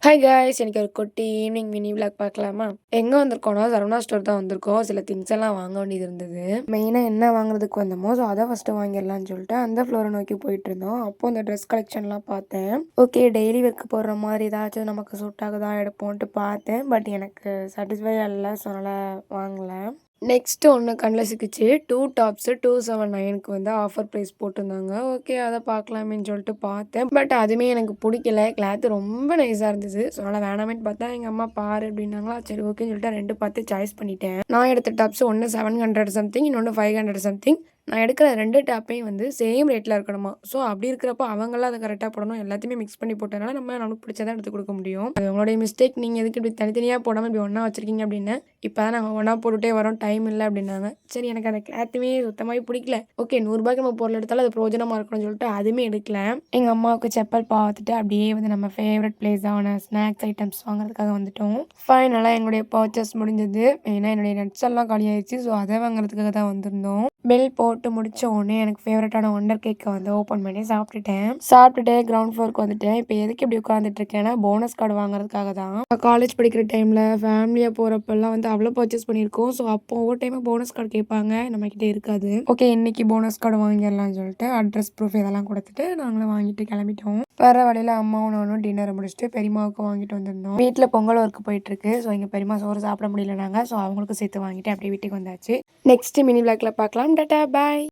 Hi guys! இன்னைக்கு ஒரு குட்டி ஈவினிங் மினி விளாக் பார்க்கலாமா? எங்க வந்திருக்கோம்னா, சரவணா ஸ்டோர் தான் வந்திருக்கோம். சில திங்ஸ் எல்லாம் வாங்க வேண்டியது இருந்தது. மெயினா என்ன வாங்குறதுக்கு வந்தோமோ, ஸோ அத ஃபர்ஸ்ட்டு வாங்கிடலாம்னு சொல்லிட்டு அந்த ஃப்ளோரை நோக்கி போயிட்டுருந்தோம். அப்போ அந்த ட்ரெஸ் கலெக்ஷன்லாம் பார்த்தேன். ஓகே, டெய்லி ஒர்க் போடுற மாதிரி ஏதாச்சும் நமக்கு சூட் ஆகுதா எடுப்போன்ட்டு பார்த்தேன். பட் எனக்கு சாட்டிஸ்ஃபை ஆகல. ஸோ அதனால வாங்கல. நெக்ஸ்ட்டு ஒண்ணு கண்ல சிக்கிச்சு. 2 டாப்ஸு 279க்கு வந்து ஆஃபர் ப்ரைஸ் போட்டிருந்தாங்க. ஓகே, அத பார்க்கலாமேன்னு சொல்லிட்டு பார்த்தேன். பட் அதுவுமே எனக்கு புடிக்கல. கிளாத் ரொம்ப நைஸா இருந்துச்சு. ஸோ அதனால வேணாமேன்னு பார்த்தா எங்க அம்மா பாரு அப்படின்னாங்களா, சரி ஓகேன்னு சொல்லிட்டு 2 பார்த்து சாய்ஸ் பண்ணிட்டேன். நான் எடுத்த டாப்ஸ் ஒண்ணு 700 சம்திங், இன்னொன்னு 500 சம்திங். நான் எடுக்கிற 2 டாப்பையும் வந்து சேம் ரேட்ல இருக்கணுமா. ஸோ அப்படி இருக்கிறப்போ அவங்கலாம் அத கரெக்ட்டா போடணும். எல்லாத்தையுமே மிக்ஸ் பண்ணி போட்டதுனால நமக்கு பிடிச்சத எடுத்து குடுக்க முடியும். அது உங்களுடைய மிஸ்டேக். நீங்க எதுக்கு இப்படி தனித்தனியா போடாம இப்படி ஒண்ணா வச்சிருக்கீங்க அப்படின்னேன். இப்ப தான் நாங்க ஒண்ணா போட்டுட்டே வரோம். டைம் இல்ல அப்படின்னாங்க. சரி, எனக்கு அந்த கிளாத்துமே சுத்தமாவே பிடிக்கல. ஓகே, ரூ. 100க்கு நம்ம பொருள் எடுத்தாலும் அது பிரயோஜனமா இருக்கணும்னு சொல்லிட்டு அதுவுமே எடுக்கல. எங்க அம்மாவுக்கு செப்பல் பார்த்துட்டு அப்படியே வந்து நம்ம ஃபேவரட் பிளேஸான ஸ்நாக்ஸ் ஐட்டம்ஸ் வாங்குறதுக்காக வந்துட்டோம். ஃபைனலா எங்களுடைய பர்ச்சேஸ் முடிஞ்சது. மெயினா என்னுடைய நட்ஸ் எல்லாம் காலியாயிருச்சு. ஸோ அத வாங்குறதுக்காக தான் வந்திருந்தோம். பில் போட்டு முடிச்ச உடனே எனக்கு ஃபேவரட்டான ஒண்டர் கேக்க வந்து ஓப்பன் பண்ணி சாப்பிட்டுட்டேன். சாப்பிட்டுட்டு கிரவுண்ட் ஃப்ளோருக்கு வந்துட்டேன். இப்போ எதுக்கு இப்படி உட்காந்துட்டு இருக்கேன்னா, போனஸ் கார்டு வாங்குறதுக்காக தான். காலேஜ் படிக்கிற டைம்ல ஃபேமிலியா போறப்பெல்லாம் வந்து அவ்வளோ பர்ச்சேஸ் பண்ணியிருக்கோம். ஸோ அப்போ ஒவ்வொரு டைமும் போனஸ் கார்டு கேட்பாங்க. நம்மகிட்ட இருக்காது. ஓகே, இன்னைக்கு போனஸ் கார்டு வாங்கிடலாம்னு சொல்லிட்டு அட்ரஸ் ப்ரூஃப் இதெல்லாம் கொடுத்துட்டு நாங்களும் வாங்கிட்டு கிளம்பிட்டோம். வர வழியில அம்மாவும் நானும் டின்னரை முடிச்சுட்டு பெரியம்மாவுக்கு வாங்கிட்டு வந்திருந்தோம். வீட்டில் பொங்கல் ஒர்க் போயிட்டு இருக்கு. ஸோ எங்க பெரியம்மா சோறு சாப்பிட முடியல நாங்க. ஸோ அவங்களுக்கும் சேர்த்து வாங்கிட்டு அப்படியே வீட்டுக்கு வந்தாச்சு. நெக்ஸ்ட் மினி விளாக்ல பார்க்கலாம். டாடா பாய்.